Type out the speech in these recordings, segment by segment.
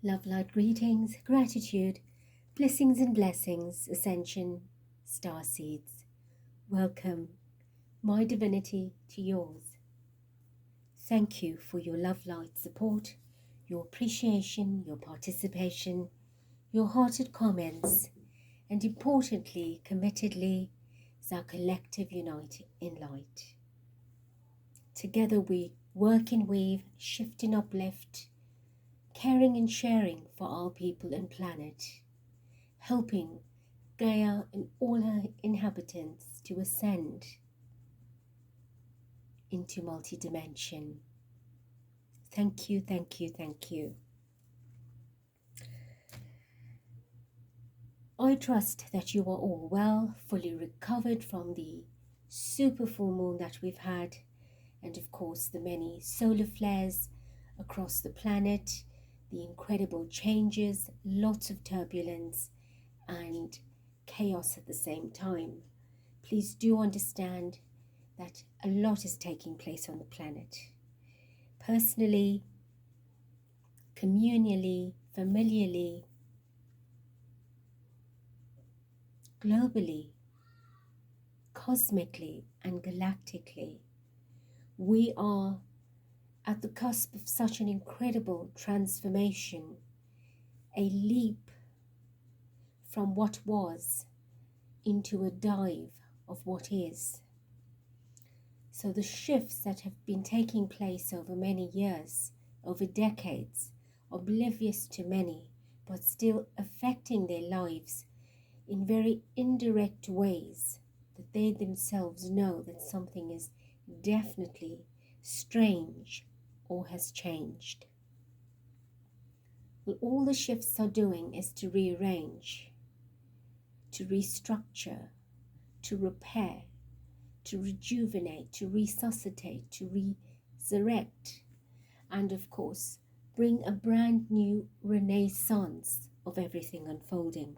Love, light, greetings, gratitude, blessings and blessings, ascension, star seeds. Welcome, my divinity, to yours. Thank you for your love, light, support, your appreciation, your participation, your hearted comments, and importantly, committedly, is our collective unite in light. Together we work and weave, shift and uplift, caring and sharing for our people and planet, helping Gaia and all her inhabitants to ascend into multidimension. Thank you, thank you, thank you. I trust that you are all well, fully recovered from the super full moon that we've had, and of course the many solar flares across the planet, the incredible changes, lots of turbulence and chaos at the same time. Please do understand that a lot is taking place on the planet. Personally, communally, familiarly, globally, cosmically and galactically, we are at the cusp of such an incredible transformation, a leap from what was into a dive of what is. So the shifts that have been taking place over many years, over decades, oblivious to many, but still affecting their lives in very indirect ways, that they themselves know that something is definitely strange or has changed. Well, all the shifts are doing is to rearrange, to restructure, to repair, to rejuvenate, to resuscitate, to resurrect, and of course, bring a brand new renaissance of everything unfolding.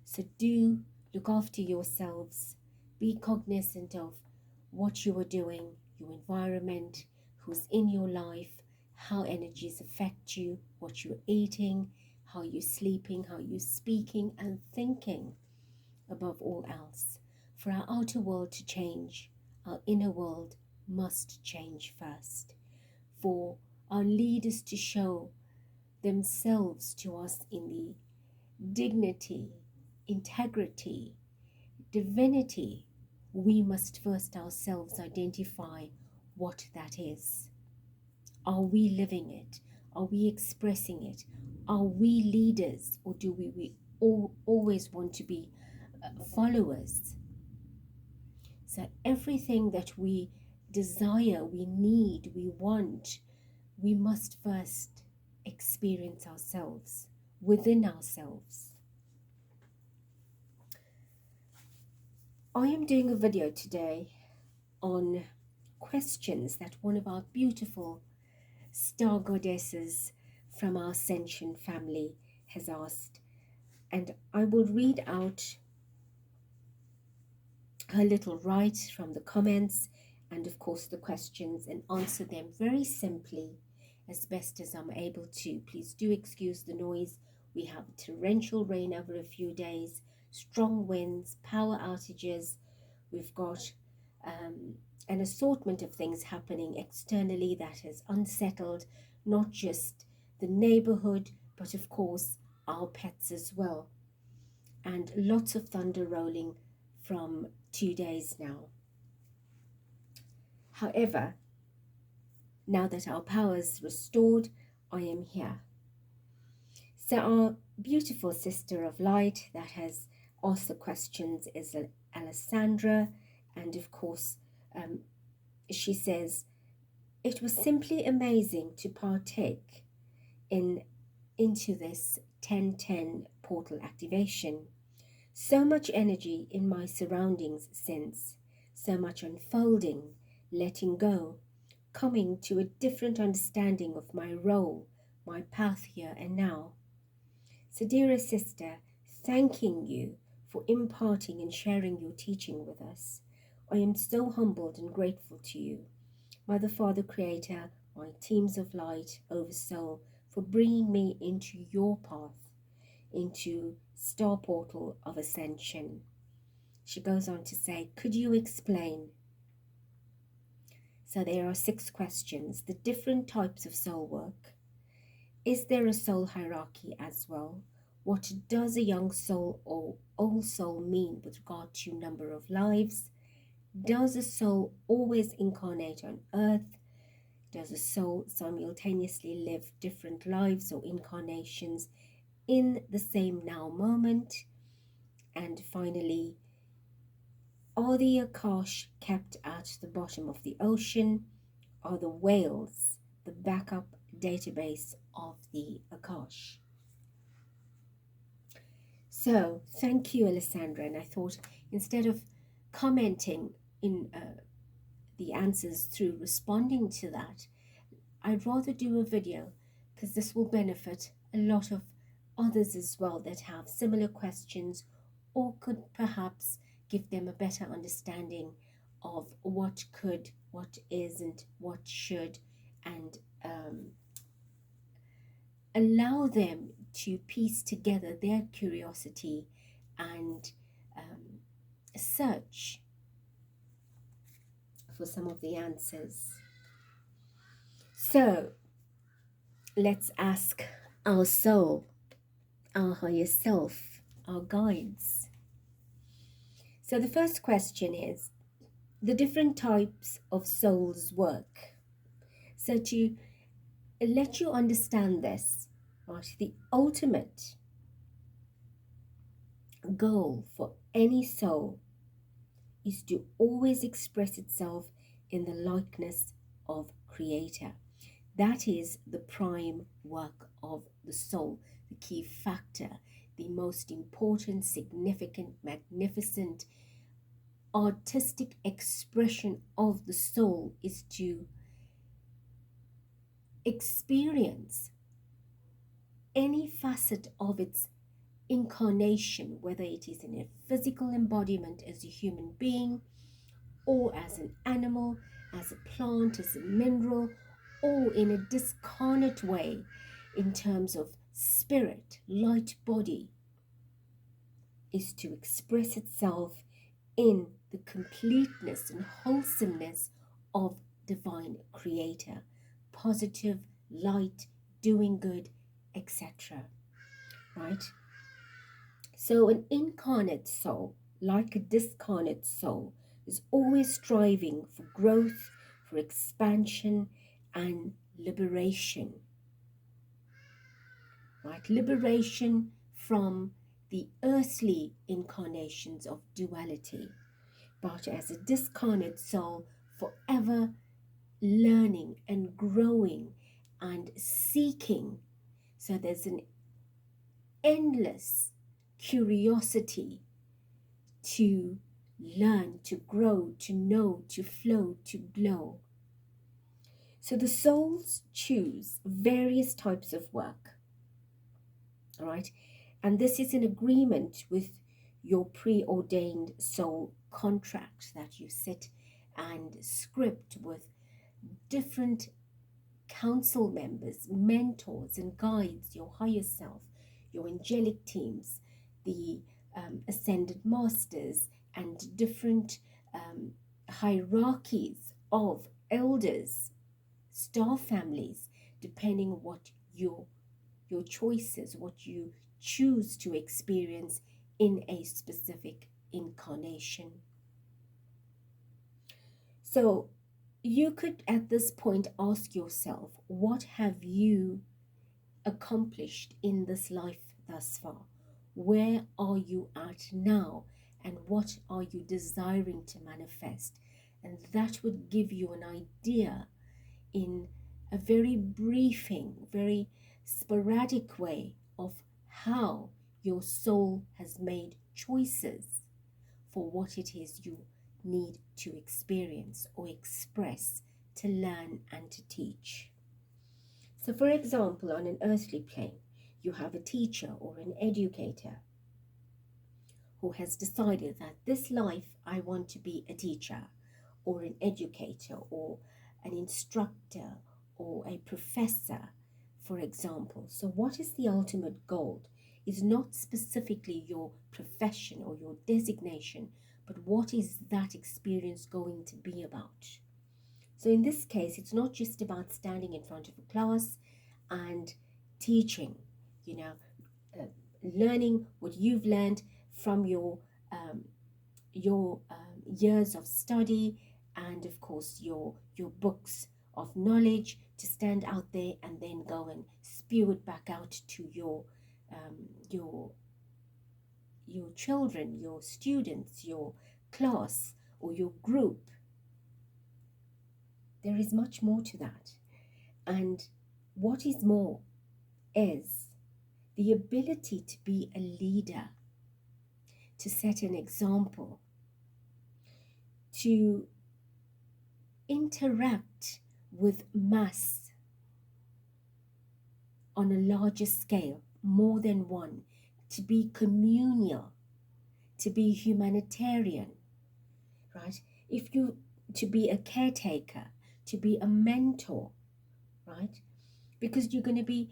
So do look after yourselves, be cognizant of what you are doing, your environment, who's in your life, how energies affect you, what you're eating, how you're sleeping, how you're speaking and thinking above all else. For our outer world to change, our inner world must change first. For our leaders to show themselves to us in the dignity, integrity, divinity, we must first ourselves identify what that is. Are we living it? Are we expressing it? Are we leaders, or do we always want to be followers? So everything that we desire, we need, we want, we must first experience ourselves, within ourselves. I am doing a video today on questions that one of our beautiful star goddesses from our Ascension family has asked, and I will read out her little write from the comments and of course the questions and answer them very simply as best as I'm able to. Please do excuse the noise. We have torrential rain over a few days, strong winds, power outages. We've got an assortment of things happening externally that has unsettled not just the neighborhood, but of course our pets as well. And lots of thunder rolling from 2 days now. However, now that our power is restored, I am here. So our beautiful sister of light that has asked the questions is Alessandra, and of course she says, it was simply amazing to partake into this 1010 portal activation. So much energy in my surroundings since, so much unfolding, letting go, coming to a different understanding of my role, my path here and now. So dearest sister, thanking you for imparting and sharing your teaching with us. I am so humbled and grateful to you, Mother, Father, Creator, my teams of light, Oversoul, for bringing me into your path, into star portal of ascension. She goes on to say, could you explain? So there are 6 questions. The different types of soul work. Is there a soul hierarchy as well? What does a young soul or old soul mean with regard to number of lives? Does a soul always incarnate on earth? Does a soul simultaneously live different lives or incarnations in the same now moment? And finally, are the Akash kept at the bottom of the ocean? Are the whales the backup database of the Akash? So, thank you, Alessandra. And I thought instead of commenting in the answers through responding to that, I'd rather do a video because this will benefit a lot of others as well that have similar questions or could perhaps give them a better understanding of what could, what isn't, what should, and allow them to piece together their curiosity and search for some of the answers. So let's ask our soul, our higher self, our guides. So the first question is the different types of souls work. So to let you understand this, right, the ultimate goal for any soul is to always express itself in the likeness of Creator. That is the prime work of the soul, the key factor, the most important, significant, magnificent, artistic expression of the soul is to experience any facet of its incarnation, whether it is in a physical embodiment as a human being, or as an animal, as a plant, as a mineral, or in a discarnate way in terms of spirit, light body, is to express itself in the completeness and wholesomeness of divine Creator, positive, light, doing good, etc. Right? So an incarnate soul, like a discarnate soul, is always striving for growth, for expansion, and liberation. Right? Liberation from the earthly incarnations of duality, but as a discarnate soul, forever learning and growing and seeking. So there's an endless curiosity to learn, to grow, to know, to flow, to glow. So the souls choose various types of work, all right? And this is in agreement with your preordained soul contract that you sit and script with different council members, mentors and guides, your higher self, your angelic teams, the ascended masters, and different hierarchies of elders, star families, depending on what your choices, what you choose to experience in a specific incarnation. So you could at this point ask yourself, what have you accomplished in this life thus far? Where are you at now? And what are you desiring to manifest? And that would give you an idea in a very briefing, very sporadic way of how your soul has made choices for what it is you need to experience or express, to learn and to teach. So for example, on an earthly plane, you have a teacher or an educator who has decided that this life I want to be a teacher or an educator or an instructor or a professor for example. So what is the ultimate goal? Is not specifically your profession or your designation, but what is that experience going to be about? So in this case, it's not just about standing in front of a class and teaching, learning what you've learned from your years of study, and of course your books of knowledge, to stand out there and then go and spew it back out to your children, your students, your class, or your group. There is much more to that. And what is more is the ability to be a leader, to set an example, to interact with mass on a larger scale, more than one, to be communal, to be humanitarian, right? To be a caretaker, to be a mentor, right? Because you're going to be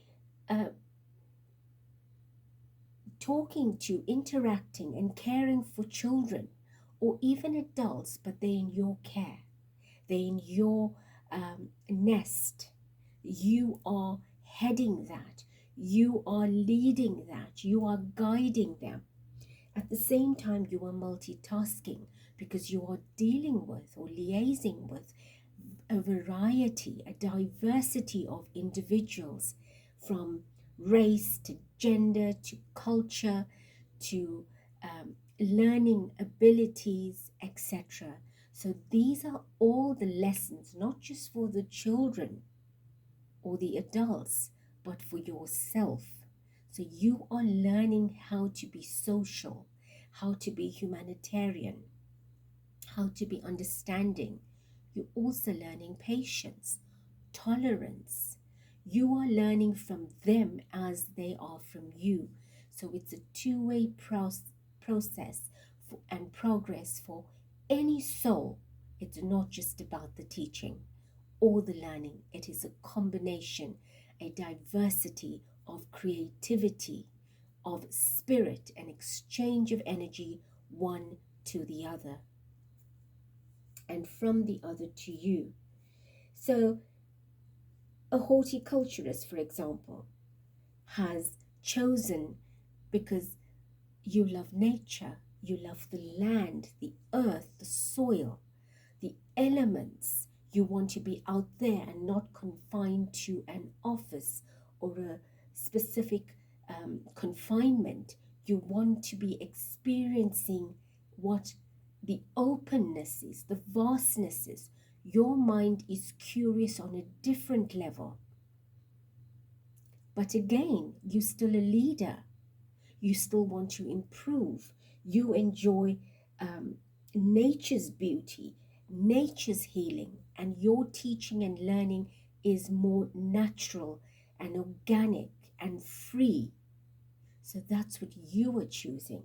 talking to, interacting and caring for children or even adults, but they're in your care, they're in your nest. You are heading that, you are leading that, you are guiding them. At the same time, you are multitasking because you are dealing with or liaising with a variety, a diversity of individuals, from race to gender to culture to learning abilities, etc. So these are all the lessons, not just for the children or the adults, but for yourself. So you are learning how to be social, how to be humanitarian, how to be understanding. You're also learning patience, tolerance. You are learning from them as they are from you. So it's a two-way process and progress for any soul. It's not just about the teaching or the learning. It is a combination, a diversity of creativity, of spirit, and exchange of energy, one to the other, and from the other to you. So a horticulturist, for example, has chosen, because you love nature, you love the land, the earth, the soil, the elements. You want to be out there and not confined to an office or a specific confinement. You want to be experiencing what the openness is, the vastness is. Your mind is curious on a different level. But again, you're still a leader. You still want to improve. You enjoy nature's beauty, nature's healing, and your teaching and learning is more natural and organic and free. So that's what you are choosing.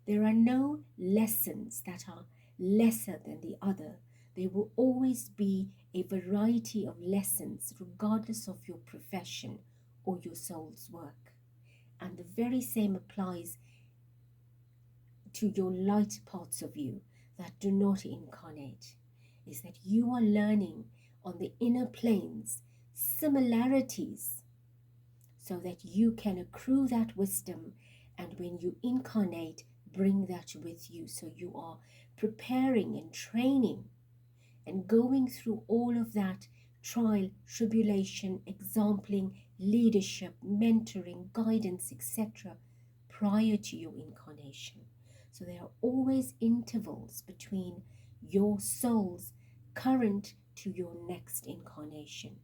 There are no lessons that are lesser than the other. There will always be a variety of lessons, regardless of your profession or your soul's work. And the very same applies to your light parts of you that do not incarnate, is that you are learning on the inner planes similarities so that you can accrue that wisdom, and when you incarnate, bring that with you. So you are preparing and training and going through all of that trial, tribulation, exampling, leadership, mentoring, guidance, etc. prior to your incarnation. So there are always intervals between your soul's current to your next incarnation.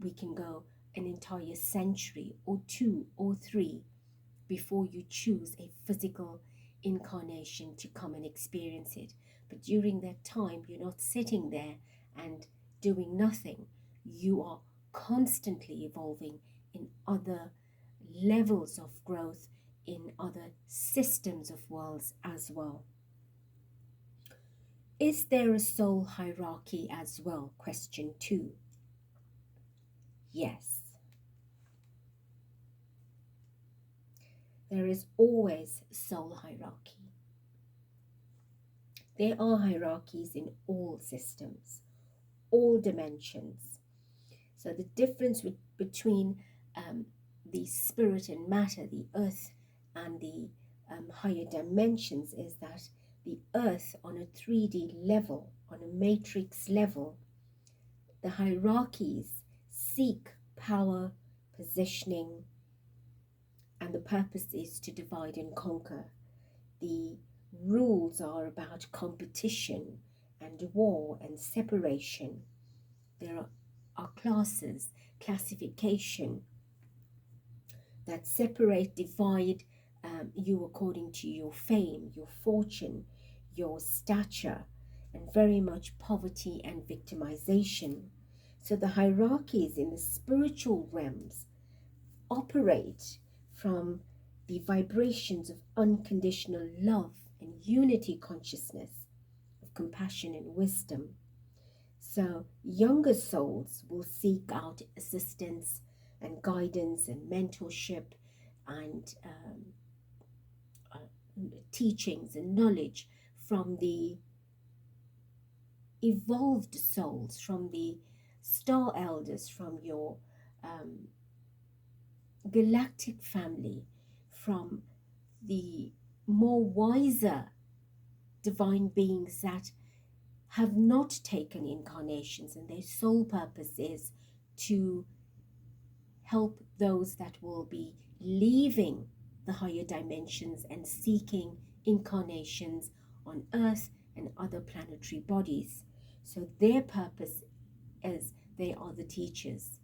We can go an entire century or 2 or 3 before you choose a physical incarnation to come and experience it. But during that time, you're not sitting there and doing nothing. You are constantly evolving in other levels of growth, in other systems of worlds as well. Is there a soul hierarchy as well? Question 2. Yes. There is always soul hierarchy. There are hierarchies in all systems, all dimensions. So the difference between the spirit and matter, the earth and the higher dimensions, is that the earth on a 3D level, on a matrix level, the hierarchies seek power, positioning, and the purpose is to divide and conquer. The rules are about competition and war and separation. There are classes, classification that separate, divide you according to your fame, your fortune, your stature, and very much poverty and victimization. So the hierarchies in the spiritual realms operate from the vibrations of unconditional love and unity consciousness, of compassion and wisdom. So younger souls will seek out assistance and guidance and mentorship and teachings and knowledge from the evolved souls, from the star elders, from your galactic family, from the more wiser divine beings that have not taken incarnations, and their sole purpose is to help those that will be leaving the higher dimensions and seeking incarnations on Earth and other planetary bodies. So their purpose is they are the teachers,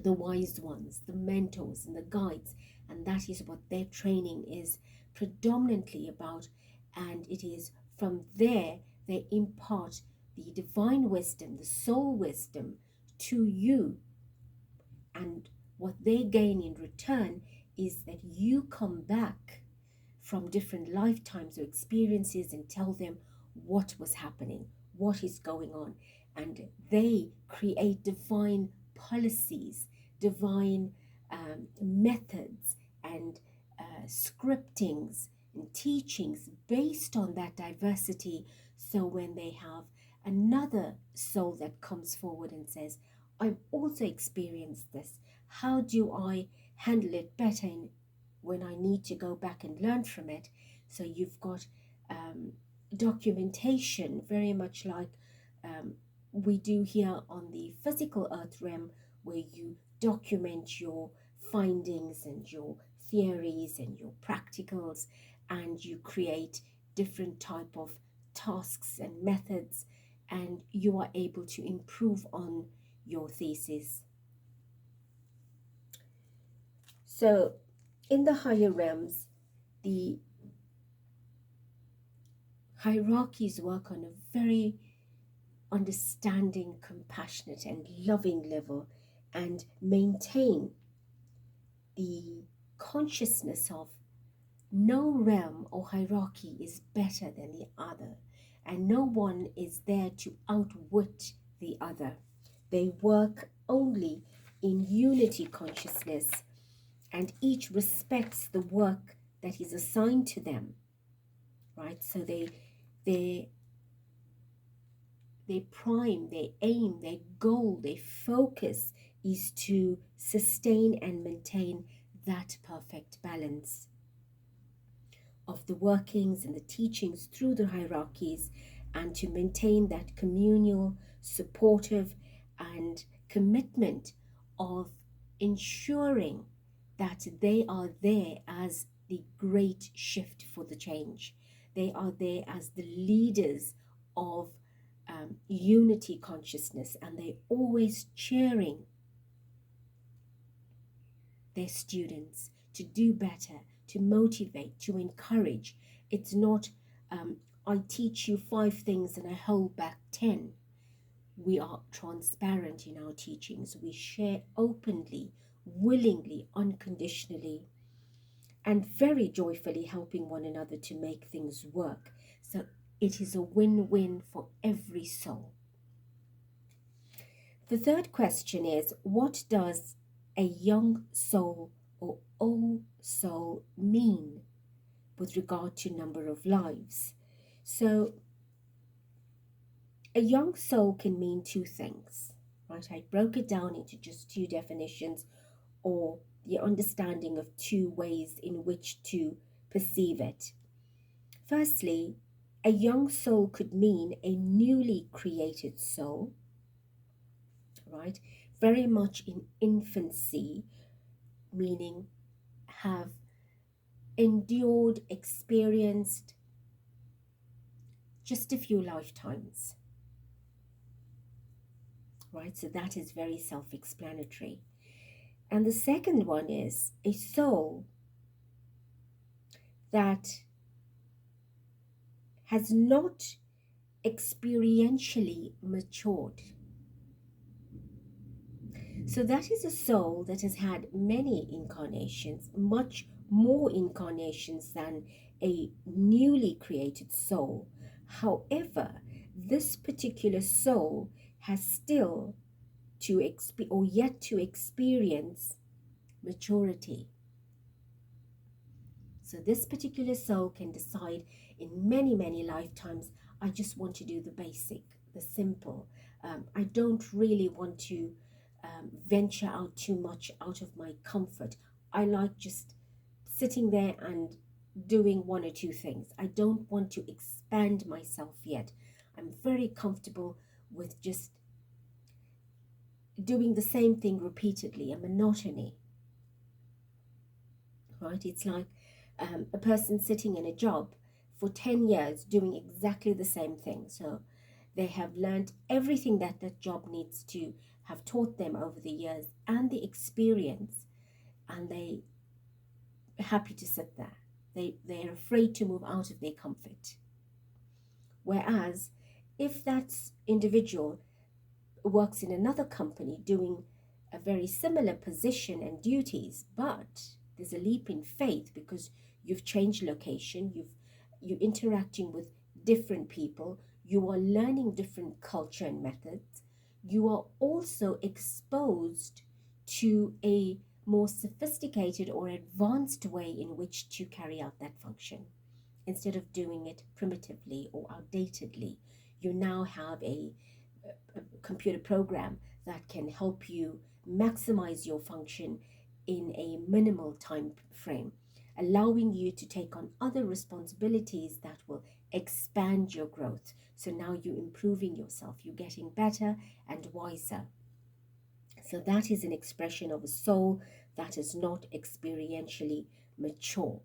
the wise ones, the mentors and the guides, and that is what their training is predominantly about. And it is from there they impart the divine wisdom, the soul wisdom to you. And what they gain in return is that you come back from different lifetimes or experiences and tell them what was happening, what is going on. And they create divine policies, divine methods and scriptings and teachings based on that diversity. So when they have another soul that comes forward and says, I've also experienced this, how do I handle it better when I need to go back and learn from it? So you've got documentation, very much like we do here on the physical earth realm, where you document your findings and your theories and your practicals, and you create different type of tasks and methods, and you are able to improve on your thesis. So in the higher realms, the hierarchies work on a very understanding, compassionate and loving level, and maintain the consciousness of no realm or hierarchy is better than the other, and no one is there to outwit the other. They work only in unity consciousness, and each respects the work that is assigned to them, right? So their prime, their aim, their goal, their focus is to sustain and maintain that perfect balance of the workings and the teachings through the hierarchies, and to maintain that communal, supportive and commitment of ensuring that they are there as the great shift for the change. They are there as the leaders of unity consciousness, and they're always cheering their students to do better, to motivate, to encourage. It's not, I teach you 5 things and I hold back 10. We are transparent in our teachings. We share openly, willingly, unconditionally, and very joyfully helping one another to make things work. So it is a win-win for every soul. The third question is, what does a young soul or old soul mean with regard to number of lives? So a young soul can mean two things, right? I broke it down into just two definitions, or the understanding of two ways in which to perceive it. Firstly, a young soul could mean a newly created soul, right? Very much in infancy, meaning have endured, experienced just a few lifetimes, right? So that is very self-explanatory. And the second one is a soul that has not experientially matured. So that is a soul that has had many incarnations, much more incarnations than a newly created soul. However, this particular soul has still to or yet to experience maturity. So this particular soul can decide in many, many lifetimes, I just want to do the basic, the simple. I don't really want to venture out too much out of my comfort. I like just sitting there and doing one or two things. I don't want to expand myself yet. I'm very comfortable with just doing the same thing repeatedly, a monotony, right? It's like a person sitting in a job for 10 years doing exactly the same thing. So they have learned everything that that job needs to have taught them over the years and the experience, and they are happy to sit there. They're afraid to move out of their comfort. Whereas if that individual works in another company doing a very similar position and duties, but there's a leap in faith because you've changed location, you're interacting with different people, you are learning different culture and methods, you are also exposed to a more sophisticated or advanced way in which to carry out that function. Instead of doing it primitively or outdatedly, you now have a computer program that can help you maximize your function in a minimal time frame, allowing you to take on other responsibilities that will expand your growth. So now you're improving yourself, you're getting better and wiser. So that is an expression of a soul that is not experientially mature,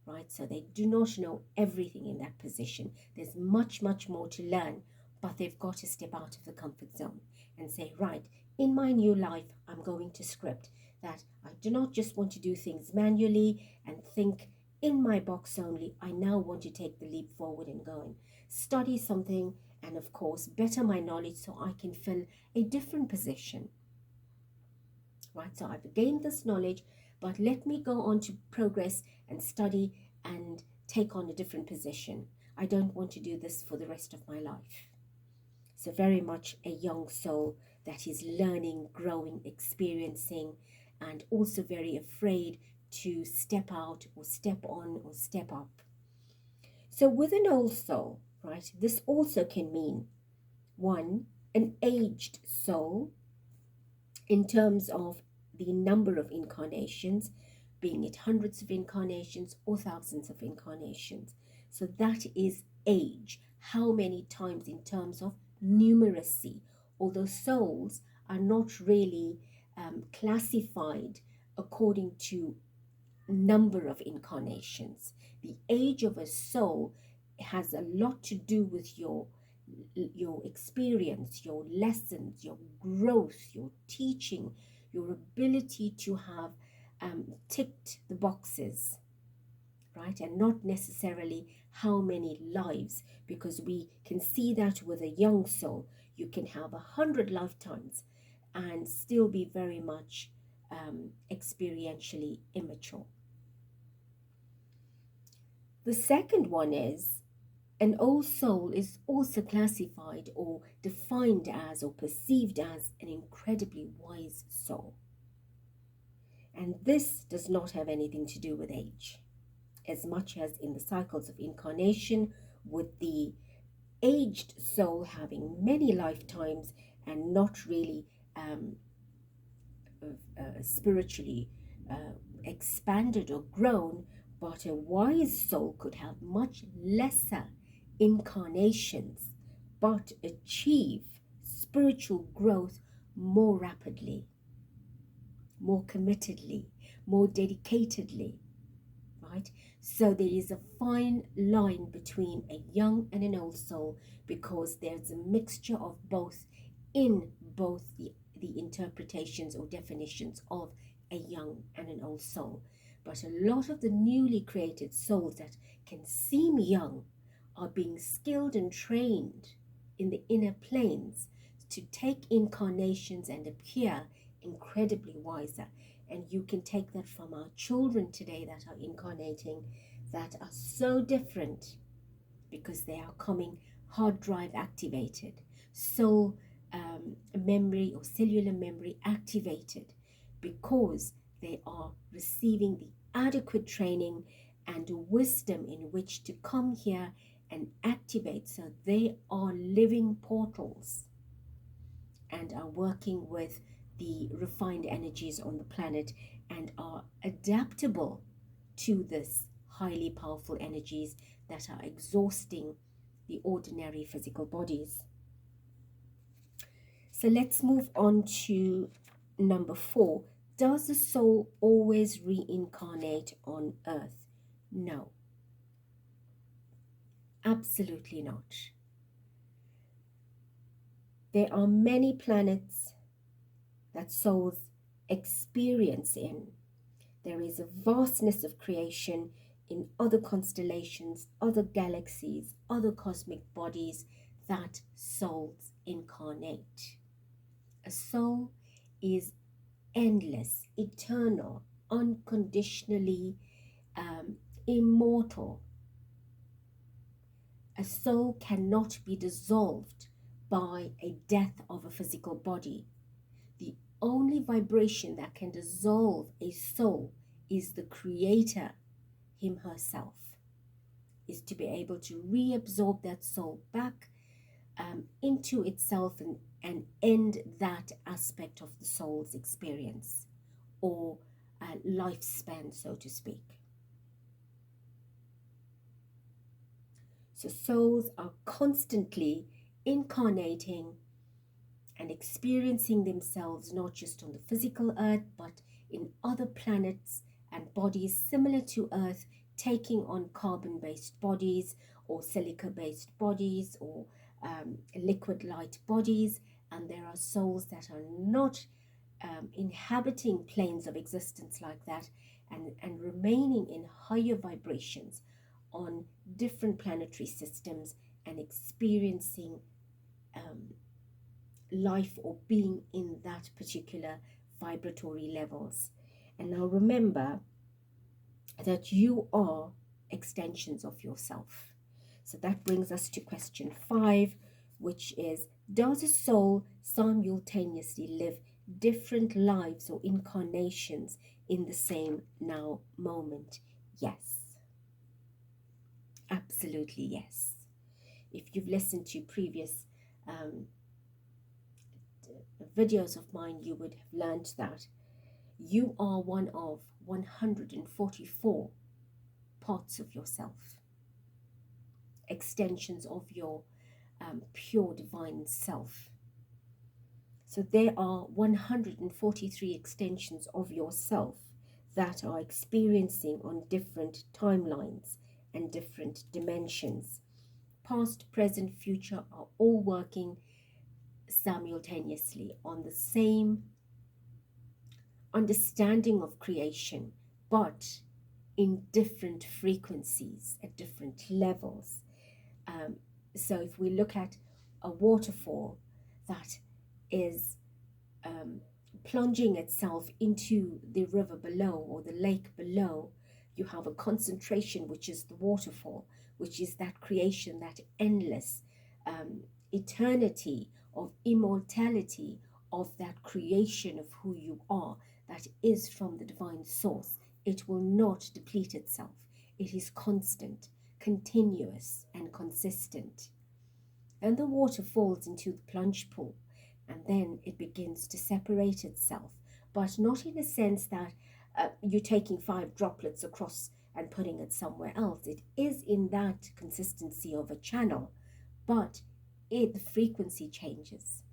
right? So they do not know everything in that position. There's much, much more to learn, but they've got to step out of the comfort zone and say, right, in my new life, I'm going to script that I do not just want to do things manually and think in my box only. I now want to take the leap forward and go and study something and, of course, better my knowledge so I can fill a different position, right? So I've gained this knowledge, but let me go on to progress and study and take on a different position. I don't want to do this for the rest of my life. So very much a young soul that is learning, growing, experiencing, and also very afraid to step out or step on or step up. So with an old soul, right, this also can mean, one, an aged soul in terms of the number of incarnations, being it hundreds of incarnations or thousands of incarnations. So that is age. How many times in terms of numeracy, although souls are not really classified according to number of incarnations. The age of a soul has a lot to do with your experience, your lessons, your growth, your teaching, your ability to have ticked the boxes, right? And not necessarily how many lives, because we can see that with a young soul, you can have 100 lifetimes and still be very much experientially immature. The second one is an old soul is also classified or defined as or perceived as an incredibly wise soul. And this does not have anything to do with age, as much as in the cycles of incarnation, with the aged soul having many lifetimes and not really spiritually expanded or grown, but a wise soul could have much lesser incarnations but achieve spiritual growth more rapidly, more committedly, more dedicatedly, right? So there is a fine line between a young and an old soul, because there's a mixture of both in both the interpretations or definitions of a young and an old soul. But a lot of the newly created souls that can seem young are being skilled and trained in the inner planes to take incarnations and appear incredibly wiser. And you can take that from our children today that are incarnating, that are so different because they are coming hard drive activated, soul memory or cellular memory activated, because they are receiving the adequate training and wisdom in which to come here and activate. So they are living portals and are working with the refined energies on the planet and are adaptable to this highly powerful energies that are exhausting the ordinary physical bodies. So let's move on to number 4. Does the soul always reincarnate on Earth? No, absolutely not. There are many planets that souls experience in. There is a vastness of creation in other constellations, other galaxies, other cosmic bodies that souls incarnate. A soul is endless, eternal, unconditionally immortal. A soul cannot be dissolved by a death of a physical body. The only vibration that can dissolve a soul is the Creator, Him herself, is to be able to reabsorb that soul back into itself and end that aspect of the soul's experience or lifespan, so to speak. So souls are constantly incarnating and experiencing themselves not just on the physical earth, but in other planets and bodies similar to Earth, taking on carbon-based bodies or silica-based bodies or liquid light bodies. And there are souls that are not inhabiting planes of existence like that and remaining in higher vibrations on different planetary systems and experiencing life or being in that particular vibratory levels. And now remember that you are extensions of yourself. So that brings us to question 5, which is, does a soul simultaneously live different lives or incarnations in the same now moment? Yes. Absolutely yes. If you've listened to previous videos of mine, you would have learned that you are one of 144 parts of yourself, extensions of your pure divine self. So there are 143 extensions of yourself that are experiencing on different timelines and different dimensions. Past, present, future are all working simultaneously on the same understanding of creation, but in different frequencies at different levels. So if we look at a waterfall that is plunging itself into the river below or the lake below, you have a concentration, which is the waterfall, which is that creation, that endless eternity of immortality of that creation of who you are, that is from the divine source, it will not deplete itself. It is constant, continuous, and consistent. And the water falls into the plunge pool, and then it begins to separate itself, but not in a sense that you're taking 5 droplets across and putting it somewhere else. It is in that consistency of a channel, but the frequency changes.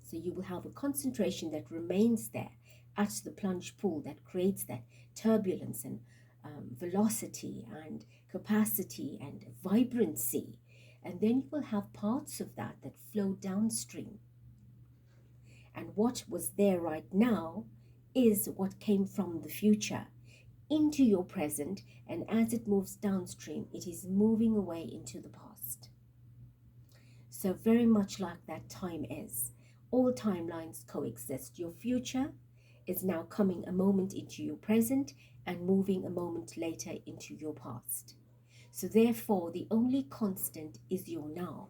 So you will have a concentration that remains there at the plunge pool that creates that turbulence and velocity and capacity and vibrancy. And then you will have parts of that that flow downstream. And what was there right now is what came from the future into your present, and as it moves downstream, it is moving away into the past. So very much like that time is. All timelines coexist. Your future is now coming a moment into your present and moving a moment later into your past. So therefore, the only constant is your now.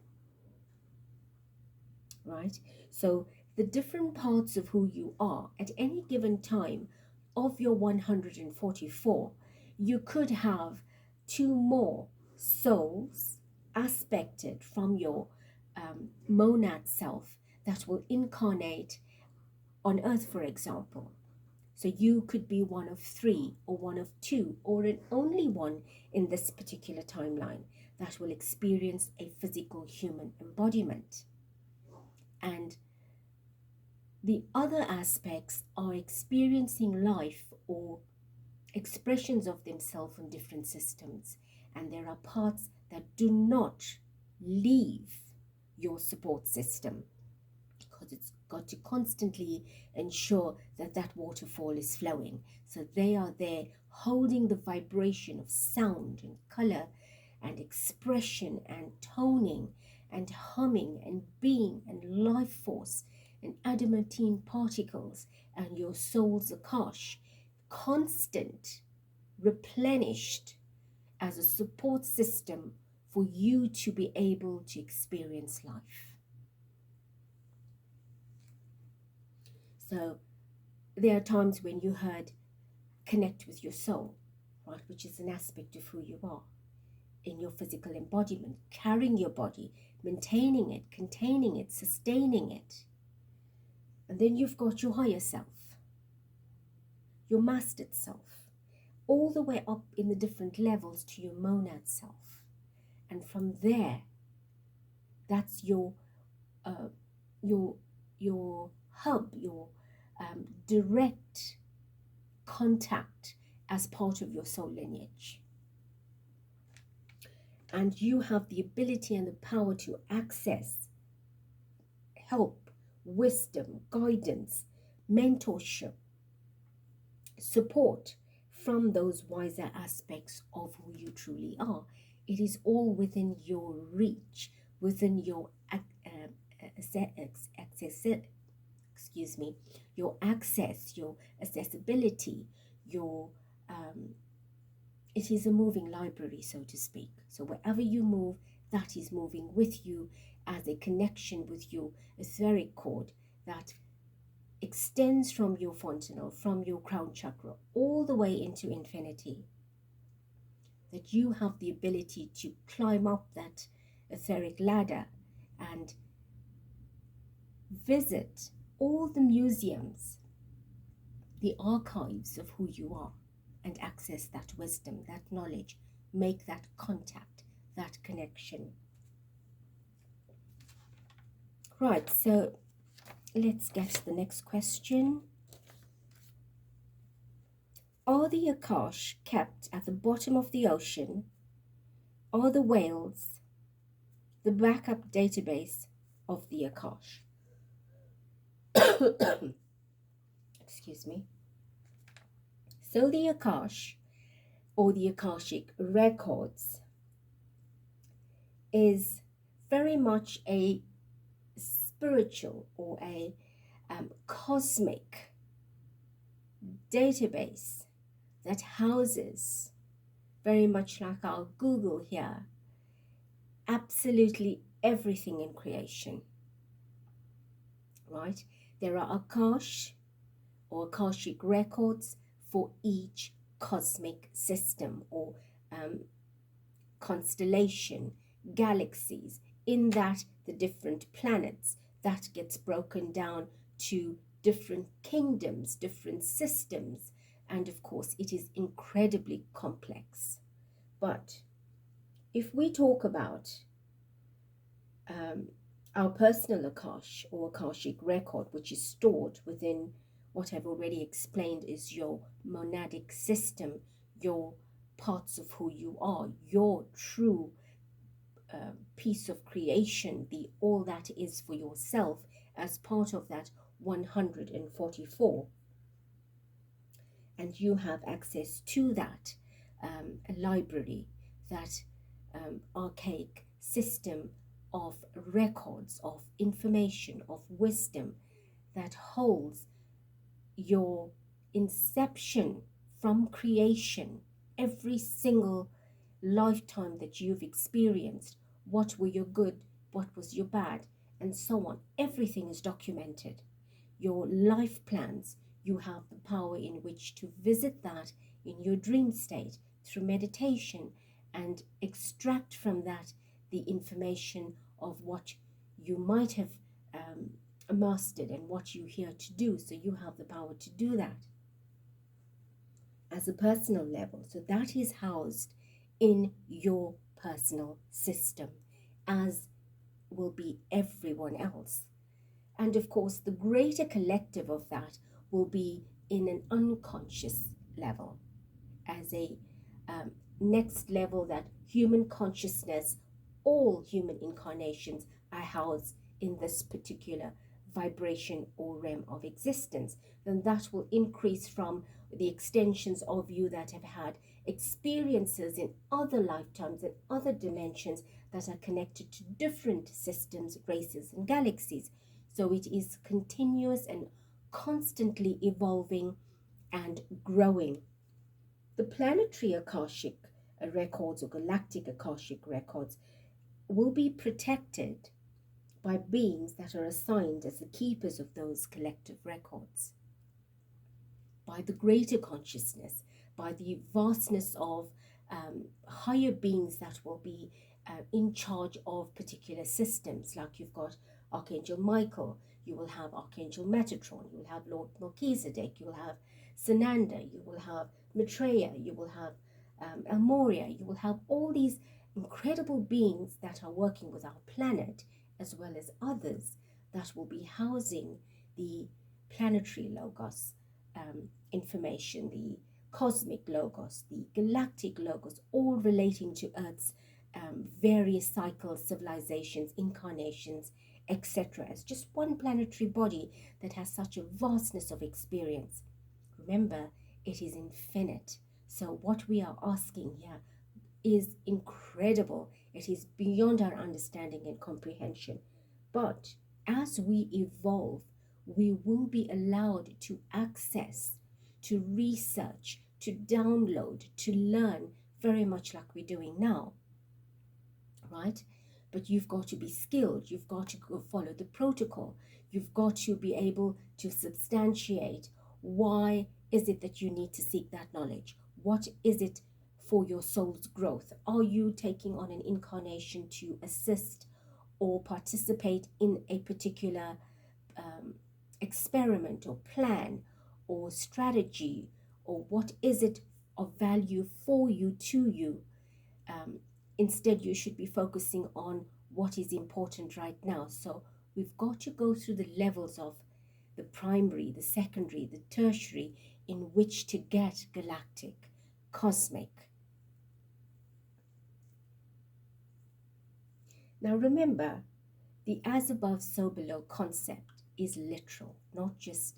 Right? So the different parts of who you are at any given time of your 144, you could have 2 more souls aspected from your monad self that will incarnate on earth, for example. So you could be one of 3 or one of 2 or an only one in this particular timeline that will experience a physical human embodiment. And the other aspects are experiencing life or expressions of themselves in different systems. And there are parts that do not leave your support system, because it's got to constantly ensure that that waterfall is flowing. So they are there holding the vibration of sound and color and expression and toning and humming and being and life force and adamantine particles and your soul's Akash, constant, replenished as a support system for you to be able to experience life. So there are times when you heard connect with your soul, right, which is an aspect of who you are in your physical embodiment, carrying your body, maintaining it, containing it, sustaining it. And then you've got your higher self, your mastered self, all the way up in the different levels to your monad self. And from there, that's your hub, your direct contact as part of your soul lineage. And you have the ability and the power to access help, wisdom, guidance, mentorship, support from those wiser aspects of who you truly are. It is all within your reach, within your your access, your accessibility, your it is a moving library, so to speak. So wherever you move, that is moving with you as a connection with your etheric cord that extends from your fontanel, from your crown chakra, all the way into infinity. That you have the ability to climb up that etheric ladder and visit all the museums, the archives of who you are, and access that wisdom, that knowledge, make that contact, that connection. Right, so let's get to the next question. Are the Akash kept at the bottom of the ocean? Are the whales the backup database of the Akash? Excuse me. So the Akash, or the Akashic records, is very much a spiritual or a cosmic database that houses, very much like our Google here, absolutely everything in creation. Right? There are Akash or Akashic records for each cosmic system or constellation, galaxies, in that the different planets, that gets broken down to different kingdoms, different systems, and of course it is incredibly complex. But if we talk about our personal Akash or Akashic record, which is stored within what I've already explained is your monadic system, your parts of who you are, your true piece of creation, the all that is for yourself as part of that 144. And you have access to that library, that archaic system of records, of information, of wisdom that holds your inception from creation, every single lifetime that you've experienced. What were your good, what was your bad, and so on. Everything is documented. Your life plans, you have the power in which to visit that in your dream state through meditation and extract from that the information of what you might have mastered and what you're here to do. So you have the power to do that as a personal level. So that is housed in your personal system, as will be everyone else. And of course, the greater collective of that will be in an unconscious level, as a next level, that human consciousness, all human incarnations are housed in this particular vibration or realm of existence. Then that will increase from the extensions of you that have had experiences in other lifetimes and other dimensions that are connected to different systems, races, and galaxies. So it is continuous and constantly evolving and growing. The planetary Akashic records or galactic Akashic records will be protected by beings that are assigned as the keepers of those collective records, by the greater consciousness, by the vastness of higher beings that will be in charge of particular systems. Like you've got Archangel Michael, you will have Archangel Metatron, you will have Lord Melchizedek, you will have Sananda, you will have Maitreya, you will have Elmoria, you will have all these incredible beings that are working with our planet, as well as others that will be housing the planetary logos information, the cosmic logos, the galactic logos, all relating to Earth's various cycles, civilizations, incarnations, etc. As just one planetary body that has such a vastness of experience. Remember, it is infinite. So what we are asking here is incredible. It is beyond our understanding and comprehension. But as we evolve, we will be allowed to access, to research, to download, to learn, very much like we're doing now, right? But you've got to be skilled. You've got to go follow the protocol. You've got to be able to substantiate why is it that you need to seek that knowledge? What is it for your soul's growth? Are you taking on an incarnation to assist or participate in a particular experiment or plan or strategy, or what is it of value for you, to you? Instead, you should be focusing on what is important right now. So we've got to go through the levels of the primary, the secondary, the tertiary, in which to get galactic, cosmic. Now remember, the as above, so below concept is literal, not just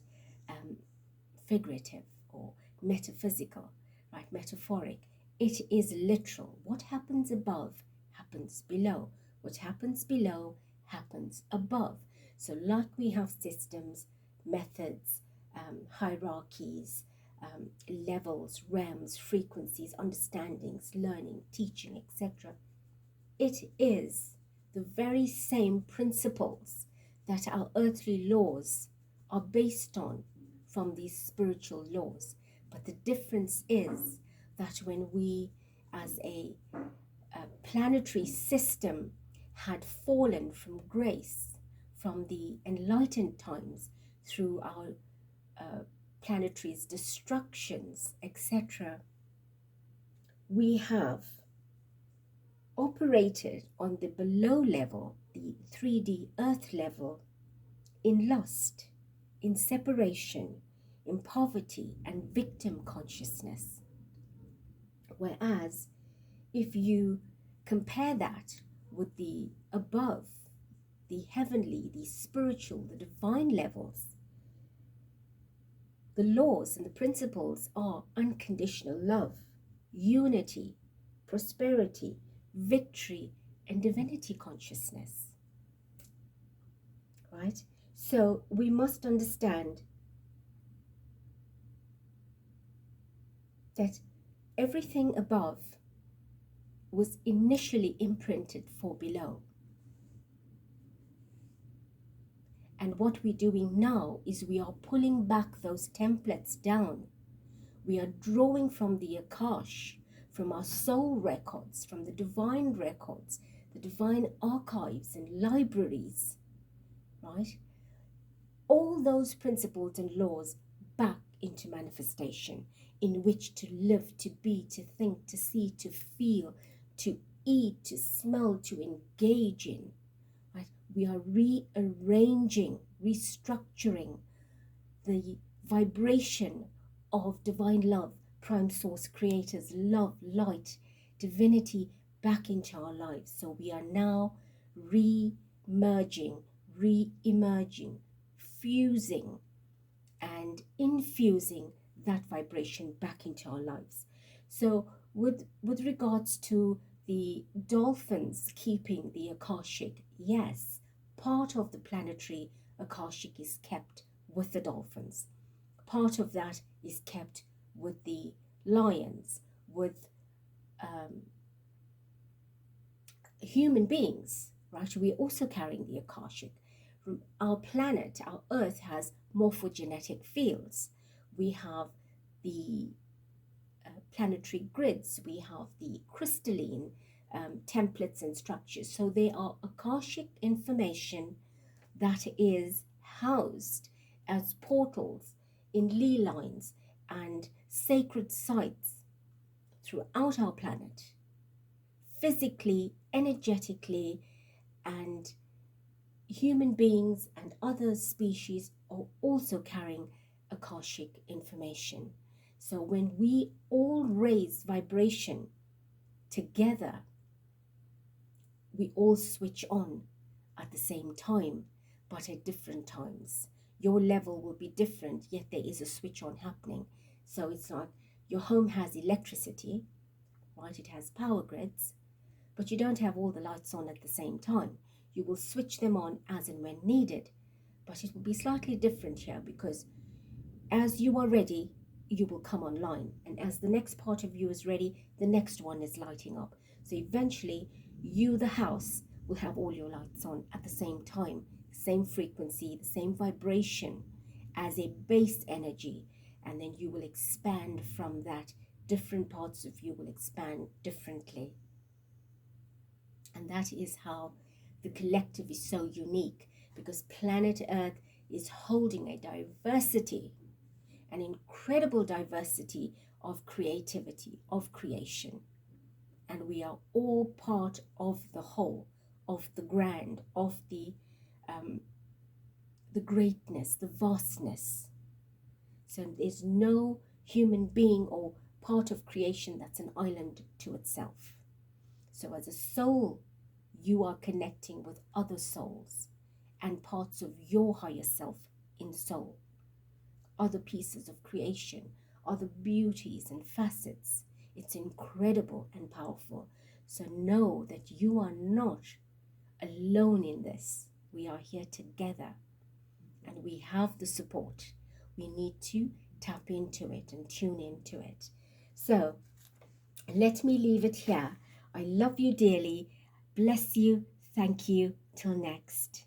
figurative or metaphysical, right? Metaphoric. It is literal. What happens above happens below. What happens below happens above. So like we have systems, methods, hierarchies, levels, realms, frequencies, understandings, learning, teaching, etc. It is the very same principles that our earthly laws are based on from these spiritual laws. But the difference is that when we, as a planetary system, had fallen from grace from the enlightened times through our planetary's destructions, etc., we have operated on the below level, the 3D earth level, in lust, in separation, in poverty and victim consciousness. Whereas if you compare that with the above, the heavenly, the spiritual, the divine levels, the laws and the principles are unconditional love, unity, prosperity, victory, and divinity consciousness. Right? So we must understand that everything above was initially imprinted for below. And what we're doing now is we are pulling back those templates down. We are drawing from the Akash, from our soul records, from the divine records, the divine archives and libraries, right? All those principles and laws back into manifestation, in which to live, to be, to think, to see, to feel, to eat, to smell, to engage in. Right? We are rearranging, restructuring the vibration of divine love, prime source, creators, love, light, divinity back into our lives. So we are now re-merging, re-emerging, fusing and infusing that vibration back into our lives. So with regards to the dolphins keeping the Akashic, yes, part of the planetary Akashic is kept with the dolphins. Part of that is kept with the lions, with human beings, right? We're also carrying the Akashic. Our planet, our Earth, has morphogenetic fields. We have the planetary grids, we have the crystalline templates and structures. So they are Akashic information that is housed as portals in ley lines and sacred sites throughout our planet, physically, energetically, and human beings and other species are also carrying Akashic information. So when we all raise vibration together, we all switch on at the same time, but at different times. Your level will be different, yet there is a switch on happening. So it's like your home has electricity, right? It has power grids, but you don't have all the lights on at the same time. You will switch them on as and when needed, but it will be slightly different here, because as you are ready, you will come online, and as the next part of you is ready, the next one is lighting up. So eventually you, the house, will have all your lights on at the same time, same frequency, the same vibration as a base energy, and then you will expand from that. Different parts of you will expand differently, and that is how the collective is so unique, because planet Earth is holding a diversity, an incredible diversity of creativity, of creation, and we are all part of the whole, of the grand, of the greatness, the vastness. So there's no human being or part of creation that's an island to itself. So as a soul, you are connecting with other souls and parts of your higher self in soul, other pieces of creation, other beauties and facets. It's incredible and powerful. So know that you are not alone in this. We are here together, and we have the support. We need to tap into it and tune into it. So let me leave it here. I love you dearly. Bless you. Thank you. Till next.